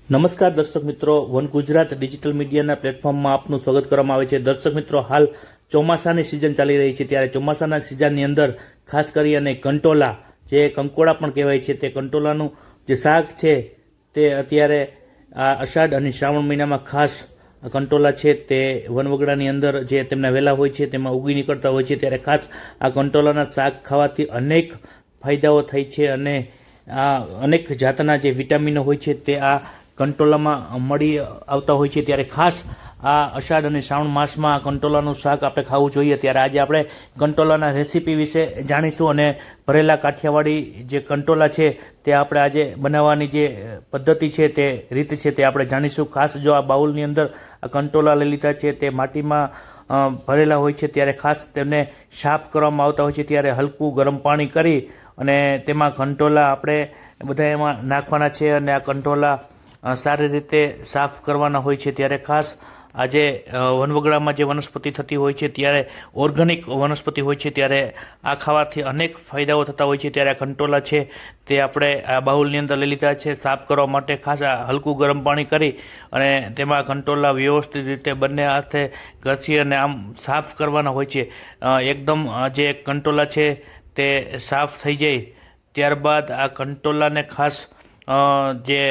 નમસ્કાર દર્શક મિત્રો, વન ગુજરાત ડિજિટલ મીડિયાના પ્લેટફોર્મમાં આપનું સ્વાગત કરવામાં આવે છે। દર્શક મિત્રો, હાલ ચોમાસાની સિઝન ચાલી રહી છે, ત્યારે ચોમાસાના સિઝનની અંદર ખાસ કરી અને કંટોલા, જે કંકોડા પણ કહેવાય છે, તે કંટોલાનું જે શાક છે તે અત્યારે આ અષાઢ અને શ્રાવણ મહિનામાં ખાસ કંટોલા છે તે વનવગડાની અંદર જે તેમના વેલા હોય છે તેમાં ઉગી નીકળતા હોય છે, ત્યારે ખાસ આ કંટોલાના શાક ખાવાથી અનેક ફાયદાઓ થાય છે અને આ અનેક જાતના જે વિટામિનો હોય છે તે આ કંટોલામાં મળી આવતા હોય છે। ત્યારે ખાસ આ અષાઢ અને શ્રાવણ માસમાં આ કંટોલાનું શાક આપણે ખાવું જોઈએ। ત્યારે આજે આપણે કંટોલાના રેસીપી વિશે જાણીશું અને ભરેલા કાઠિયાવાડી જે કંટોલા છે તે આપણે આજે બનાવવાની જે પદ્ધતિ છે તે રીત છે તે આપણે જાણીશું। ખાસ જો આ બાઉલની અંદર આ કંટોલા લઈ લીધા છે તે માટીમાં ભરેલા હોય છે, ત્યારે ખાસ તેમને સાફ કરવામાં આવતા હોય છે। ત્યારે હલકું ગરમ પાણી કરી અને તેમાં કંટોલા આપણે બધા એમાં નાખવાના છે અને આ કંટોલા સારી રીતે સાફ કરવાના હોય છે। ત્યારે ખાસ આજે વનવગડામાં જે વનસ્પતિ થતી હોય છે ત્યારે ઓર્ગેનિક વનસ્પતિ હોય છે, ત્યારે આ ખાવાથી અનેક ફાયદાઓ થતા હોય છે। ત્યારે આ કંટોલા છે તે આપણે આ બાઉલની અંદર લઈ લીધા છે સાફ કરવા માટે। ખાસ આ હલકું ગરમ પાણી કરી અને તેમાં કંટોલા વ્યવસ્થિત રીતે બંને હાથે ઘસી અને આમ સાફ કરવાના હોય છે। એકદમ જે કંટોલા છે તે સાફ થઈ જાય ત્યારબાદ આ કંટોલાને ખાસ જે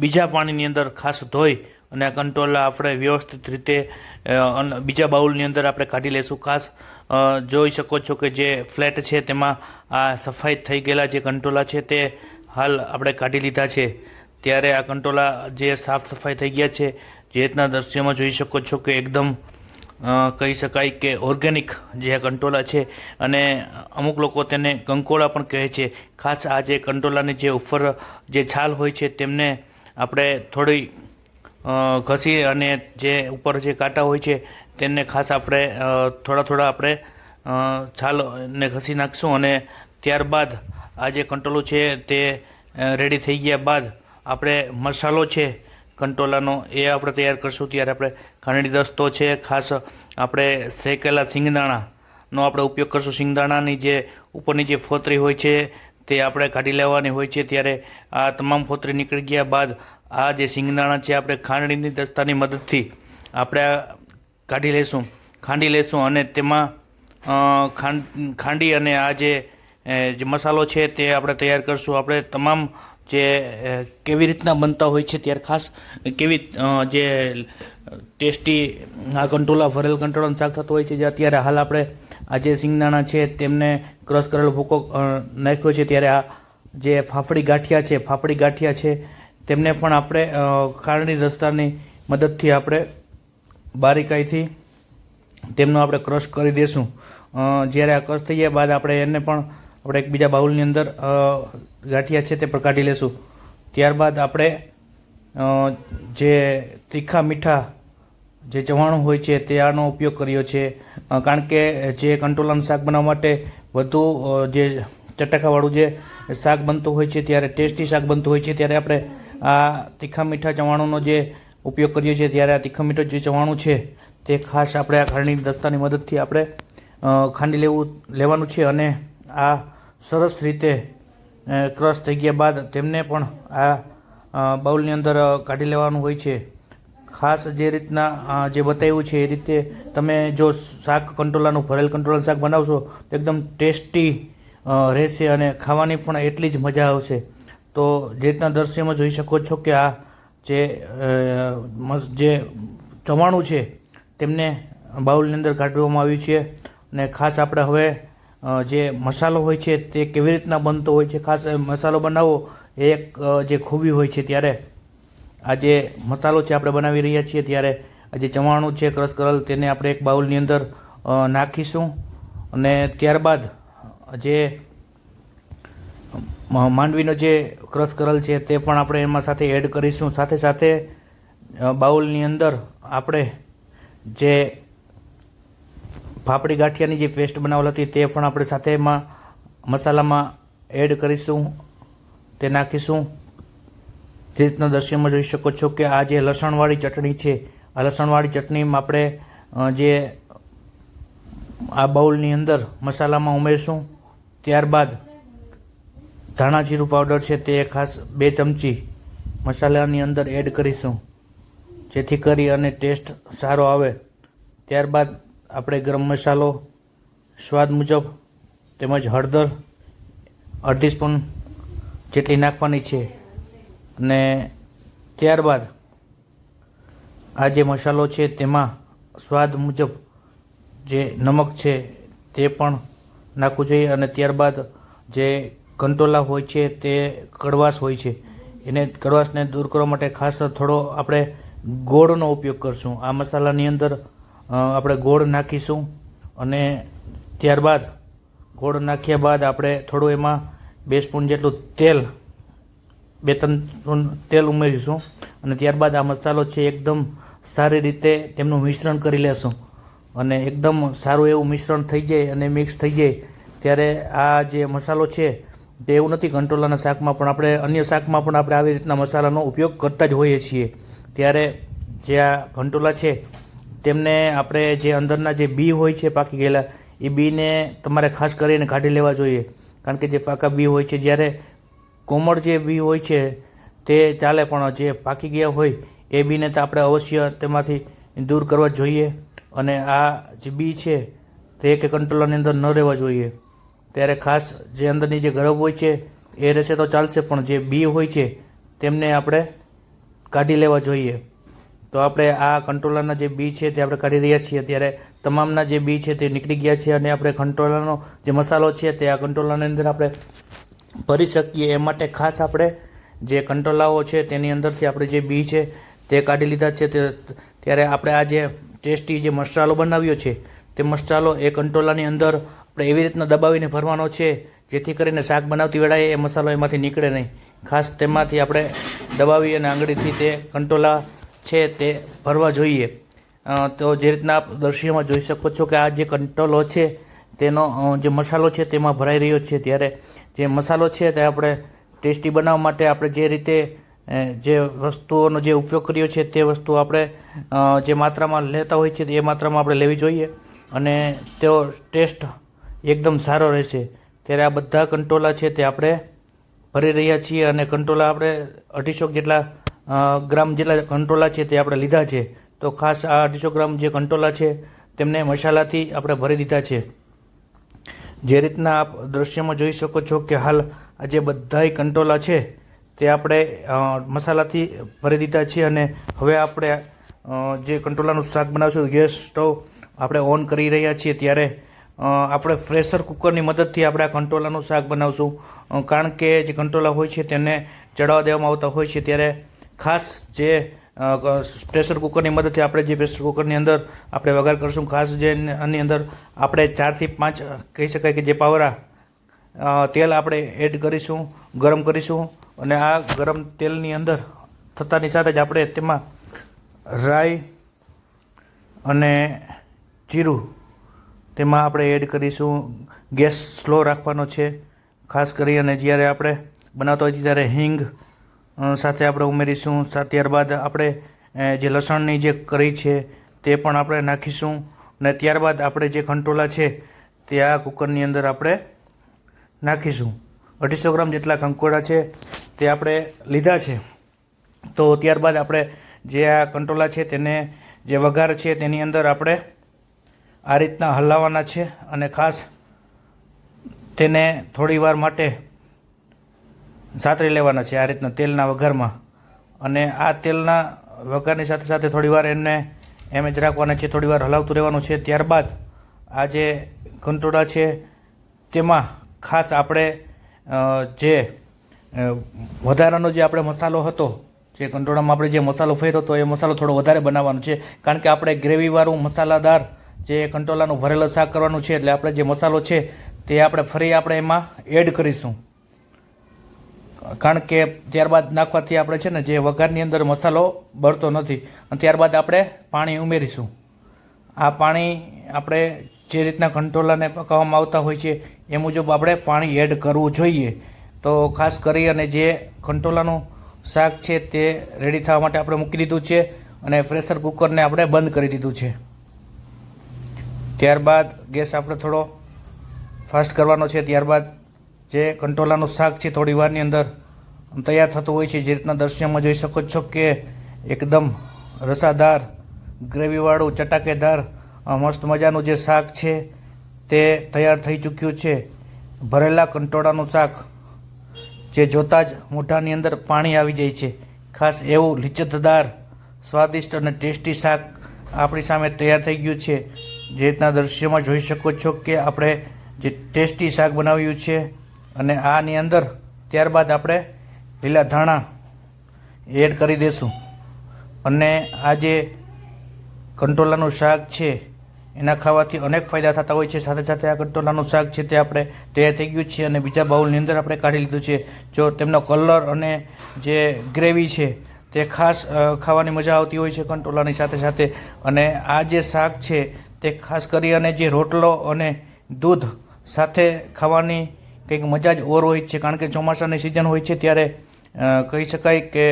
બીજા પાણીની અંદર ખાસ ધોઈ અને આ કંટોલા આપણે વ્યવસ્થિત રીતે બીજા બાઉલની અંદર આપણે કાઢી લઈશું। ખાસ જોઈ શકો છો કે જે ફ્લેટ છે તેમાં આ સફાઈ થઈ ગયેલા જે કંટોલા છે તે હાલ આપણે કાઢી લીધા છે। ત્યારે આ કંટોલા જે સાફ સફાઈ થઈ ગયા છે, જે રીતના દ્રશ્યમાં જોઈ શકો છો કે એકદમ કહી શકાય કે ઓર્ગેનિક જે કંટોલા છે અને અમુક લોકો તેને કંકોડા પણ કહે છે। ખાસ આ જે કંટોલાની જે ઉપર જે છાલ હોય છે તેમને આપણે થોડી ઘસી અને જે ઉપર જે કાંટા હોય છે તેને ખાસ આપણે થોડા આપણે છાલને ઘસી નાખશું અને ત્યારબાદ આ જે કંટોલું છે તે રેડી થઈ ગયા બાદ આપણે મસાલો છે કંટોલાનો એ આપણે તૈયાર કરશું। ત્યારે આપણે ખાંડણી દસ્તો છે, ખાસ આપણે શેકેલા સિંગદાણાનો આપણે ઉપયોગ કરશું। સિંગદાણાની જે ઉપરની જે ફોતરી હોય છે તે આપણે કાઢી લેવાની હોય છે। ત્યારે આ તમામ ફોતરી નીકળી ગયા બાદ આ જે સિંગદાણા છે આપણે ખાંડણીની દસ્તાની મદદથી આપણે ખાંડી લેશું અને તેમાં ખાંડી અને આ જે મસાલો છે તે આપણે તૈયાર કરશું। આપણે તમામ જે કેવી રીતના બનતા હોય છે ત્યારે ખાસ કેવી જે ટેસ્ટી આ કંટોલા ભરેલ કંટોલાનું શાક થતું હોય છે, જે અત્યારે હાલ આપણે આ જે સિંગદાણા છે તેમને ક્રશ કરેલો ભૂકો નાખ્યો છે। ત્યારે આ જે ફાફડી ગાંઠિયા છે તેમને પણ આપણે ખાંડની દસ્તાની મદદથી આપણે બારીકાઈથી તેમનો આપણે ક્રશ કરી દઈશું। જ્યારે આ ક્રશ થઈ ગયા બાદ આપણે એને પણ આપણે એક બીજા બાઉલની અંદર ગાંઠિયા છે તે પણ કાઢી લેશું। ત્યારબાદ આપણે જે તીખા મીઠા જે ચવાણું હોય છે તે આનો ઉપયોગ કર્યો છે, કારણ કે જે કંટોલાનું શાક બનાવવા માટે વધુ જે ચટાકાવાળું જે શાક બનતું હોય છે, ત્યારે ટેસ્ટી શાક બનતું હોય છે, ત્યારે આપણે આ તીખા મીઠા ચવાણુંનો જે ઉપયોગ કરીએ છીએ। ત્યારે આ તીખા મીઠું જે ચવાણું છે તે ખાસ આપણે આ ખાંડની દસ્તાની મદદથી આપણે ખાંડી લેવાનું છે અને આ સરસ રીતે ક્રશ થઈ ગયા બાદ તેમને પણ આ બાઉલની અંદર કાઢી લેવાનું હોય છે। ખાસ જે રીતના જે બતાવ્યું છે એ રીતે તમે જો શાક કંટોલાનું ભરેલ કંટોલાનું શાક બનાવશો તો એકદમ ટેસ્ટી રહેશે અને ખાવાની પણ એટલી જ મજા આવશે। તો જે રીતના દ્રશ્યમાં જોઈ શકો છો કે આ જે ચવાણું છે તેમને બાઉલની અંદર કાઢવામાં આવ્યું છે અને ખાસ આપણે હવે જે મસાલો હોય છે તે કેવી રીતના બનતો હોય છે, ખાસ મસાલો બનાવવો એ એક જે ખૂબી હોય છે। ત્યારે આ જે મસાલો છે આપણે બનાવી રહ્યા છીએ, ત્યારે આ જે ચવાણું છે ક્રશ કરેલ તેને આપણે એક બાઉલની અંદર નાખીશું અને ત્યારબાદ જે માંડવીનો જે ક્રશ કરેલ છે તે પણ આપણે એમાં સાથે એડ કરીશું। સાથે સાથે બાઉલની અંદર આપણે જે ફાફડી ગાંઠિયાની જે પેસ્ટ બનાવેલ હતી તે પણ આપણે સાથે એમાં મસાલામાં એડ કરીશું, તે નાખીશું। જે રીતના દ્રશ્યમાં જોઈ શકો છો કે આ જે લસણવાળી ચટણી છે, આ લસણવાળી ચટણીમાં આપણે જે આ બાઉલની અંદર મસાલામાં ઉમેરશું। ત્યારબાદ ધાણા જીરું પાવડર છે તે ખાસ 2 ચમચી મસાલાની અંદર એડ કરીશું, જેથી કરી અને ટેસ્ટ સારો આવે. ત્યારબાદ આપણે ગરમ મસાલો સ્વાદ મુજબ તેમજ હળદર અડધી સ્પૂન જેટલી નાખવાની છે. અને ત્યારબાદ આ જે મસાલો છે તેમાં સ્વાદ મુજબ જે નમક છે તે પણ નાખવું જોઈએ. અને ત્યારબાદ જે કંટોલા હોય છે તે કડવાશ હોય છે, એને કડવાશને દૂર કરવા માટે ખાસ થોડો આપણે ગોળનો ઉપયોગ કરશું. આ મસાલાની અંદર આપણે ગોળ નાખીશું. અને ત્યારબાદ ગોળ નાખ્યા બાદ આપણે થોડું એમાં 2 સ્પૂન જેટલું તેલ, 2-3 સ્પૂન તેલ ઉમેરીશું. અને ત્યારબાદ આ મસાલો છે એકદમ સારી રીતે તેમનું મિશ્રણ કરી લેશું. અને એકદમ સારું એવું મિશ્રણ થઈ જાય અને મિક્સ થઈ જાય ત્યારે આ જે મસાલો છે તે એવું નથી, કંટોલાના શાકમાં પણ આપણે અન્ય શાકમાં પણ આપણે આવી રીતના મસાલાનો ઉપયોગ કરતા જ હોઈએ છીએ. ત્યારે જે આ કંટોલા છે તેમને આપણે જે અંદરના જે બી હોય છે પાકી ગયેલા, એ બીને તમારે ખાસ કરીને કાઢી લેવા જોઈએ. કારણ કે જે પાકા બી હોય છે, જ્યારે કોમળ જે બી હોય છે તે ચાલે, પણ જે પાકી ગયા હોય એ બીને તો આપણે અવશ્ય તેમાંથી દૂર કરવા જોઈએ. અને આ જે બી છે તે કે કંટોલાની અંદર ન રહેવા જોઈએ. ત્યારે ખાસ જે અંદરની જે ગરબ હોય છે એ રહેશે તો ચાલશે, પણ જે બી હોય છે તેમને આપણે કાઢી લેવા જોઈએ. તો આપણે આ કંટોલાના જે બી છે તે આપણે કાઢી રહ્યા છીએ. ત્યારે તમામના જે બી છે તે નીકળી ગયા છે અને આપણે કંટોલાનો જે મસાલો છે તે આ કંટોલાની અંદર આપણે ભરી શકીએ. એ માટે ખાસ આપણે જે કંટોલાઓ છે તેની અંદરથી આપણે જે બી છે તે કાઢી લીધા છે. ત્યારે આપણે આ જે ટેસ્ટી જે મસાલો બનાવ્યો છે તે મસાલો એ કંટોલાની અંદર આપણે એવી રીતના દબાવીને ભરવાનો છે જેથી કરીને શાક બનાવતી વેળાએ એ મસાલો એમાંથી નીકળે નહીં. ખાસ તેમાંથી આપણે દબાવી અને આંગળીથી તે કંટોલા છે તે ભરવા જોઈએ. તો જે રીતના આપ દ્રશ્યમાં જોઈ શકો છો કે આ જે કંટોલો છે તેનો જે મસાલો છે તેમાં ભરાઈ રહ્યો છે. ત્યારે જે મસાલો છે તે આપણે ટેસ્ટી બનાવવા માટે આપણે જે રીતે જે વસ્તુઓનો જે ઉપયોગ કર્યો છે તે વસ્તુ આપણે જે માત્રામાં લેતા હોય છે એ માત્રામાં આપણે લેવી જોઈએ અને તેનો ટેસ્ટ એકદમ સારો રહેશે. ત્યારે આ બધા કંટોલા છે તે આપણે ભરી રહ્યા છીએ. અને કંટોલા આપણે 250 જેટલા ગ્રામ જેટલા કંટોલા છે તે આપણે લીધા છે. તો ખાસ આ 250 ગ્રામ જે કંટોલા છે તેમને મસાલાથી આપણે ભરી દીધા છે. જે રીતના આપ દ્રશ્યમાં જોઈ શકો છો કે હાલ આ જે બધાય કંટોલા છે તે આપણે મસાલાથી ભરી દીધા છે. અને હવે આપણે જે કંટોલાનું શાક બનાવશું, ગેસ સ્ટવ આપણે ઓન કરી રહ્યા છીએ. ત્યારે આપણે પ્રેશર કુકરની મદદથી આપણે આ કંટોલાનું શાક બનાવશું. કારણ કે જે કંટોલા હોય છે તેને ચડાવવા દેવામાં આવતા હોય છે. ત્યારે ખાસ જે પ્રેશર કુકરની મદદથી આપણે જે પ્રેશર કુકરની અંદર આપણે વઘાર કરીશું. ખાસ જે આની અંદર આપણે 4 થી 5 કહી શકાય કે જે પાવરા તેલ આપણે એડ કરીશું, ગરમ કરીશું. અને આ ગરમ તેલની અંદર થતાની સાથે જ આપણે તેમાં રાઈ અને જીરું તેમાં આપણે એડ કરીશું. ગેસ સ્લો રાખવાનો છે ખાસ કરી. અને જ્યારે આપણે બનાવતા હોય ત્યારે હિંગ સાથે આપણે ઉમેરીશું. ત્યારબાદ આપણે જે લસણની જે કઢી છે તે પણ આપણે નાખીશું. અને ત્યારબાદ આપણે જે કંટોલા છે તે આ કુકરની અંદર આપણે નાખીશું. 250 ગ્રામ જેટલા કંકોડા છે તે આપણે લીધા છે. તો ત્યારબાદ આપણે જે આ કંટોલા છે તેને જે વઘાર છે તેની અંદર આપણે આ રીતના હલાવવાના છે. અને ખાસ તેને થોડી વાર માટે સાતરી લેવાના છે આ રીતના તેલના વઘારમાં. અને આ તેલના વઘારની સાથે સાથે થોડી વાર એને એમ જ રાખવાના છે, થોડી વાર હલાવતું રહેવાનું છે. ત્યારબાદ આ જે કંટોળા છે તેમાં ખાસ આપણે જે વધારાનો જે આપણે મસાલો હતો, જે કંટોળામાં આપણે જે મસાલો ફેર્યો હતો એ મસાલો થોડો વધારે બનાવવાનો છે. કારણ કે આપણે ગ્રેવીવાળું મસાલાદાર જે કંટોલાનું ભરેલું શાક કરવાનું છે. એટલે આપણે જે મસાલો છે તે આપણે ફરી આપણે એમાં એડ કરીશું. કારણ કે ત્યારબાદ નાખવાથી આપણે છે ને જે વઘારની અંદર મસાલો બળતો નથી. અને ત્યારબાદ આપણે પાણી ઉમેરીશું. આ પાણી આપણે જે રીતના કંટોલાને પકાવવામાં આવતા હોય છે એ મુજબ આપણે પાણી એડ કરવું જોઈએ. તો ખાસ કરી અને જે કંટોલાનું શાક છે તે રેડી થવા માટે આપણે મૂકી દીધું છે અને પ્રેશર કુકરને આપણે બંધ કરી દીધું છે. ત્યારબાદ ગેસ આપણે થોડો ફાસ્ટ કરવાનો છે. ત્યારબાદ જે કંટોલાનું શાક છે થોડી વારની અંદર તૈયાર થતું હોય છે. જે રીતના દ્રશ્યમાં જોઈ શકો છો કે એકદમ રસાદાર, ગ્રેવીવાળું, ચટાકેદાર મસ્ત મજાનું જે શાક છે તે તૈયાર થઈ ચૂક્યું છે. ભરેલા કંટોળાનું શાક જે જોતાં જ મોઢાની અંદર પાણી આવી જાય છે. ખાસ એવું લિજ્જતદાર, સ્વાદિષ્ટ અને ટેસ્ટી શાક આપણી સામે તૈયાર થઈ ગયું છે. જે રીતના દ્રશ્યમાં જોઈ શકો છો કે આપણે જે ટેસ્ટી શાક બનાવ્યું છે અને આની અંદર ત્યારબાદ આપણે લીલા ધાણા એડ કરી દઈશું. અને આ જે કંટોલાનું શાક છે એના ખાવાથી અનેક ફાયદા થતા હોય છે. સાથે સાથે આ કંટોલાનું શાક છે તે આપણે તૈયાર થઈ ગયું છે અને બીજા બાઉલની અંદર આપણે કાઢી લીધું છે. જો તેમનો કલર અને જે ગ્રેવી છે તે ખાસ ખાવાની મજા આવતી હોય છે કંટોલાની સાથે સાથે. અને આ જે શાક છે તે ખાસ કરી અને જે રોટલો અને દૂધ સાથે ખાવાની કંઈક મજા જ ઓર હોય છે. કારણ કે ચોમાસાની સિઝન હોય છે ત્યારે કહી શકાય કે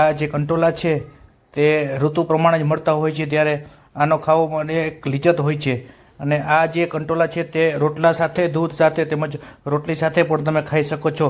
આ જે કંટોલા છે તે ઋતુ પ્રમાણે જ મળતા હોય છે, ત્યારે આનો ખાવો મને એક લિજ્જત હોય છે. અને આ જે કંટોલા છે તે રોટલા સાથે, દૂધ સાથે તેમજ રોટલી સાથે પણ તમે ખાઈ શકો છો.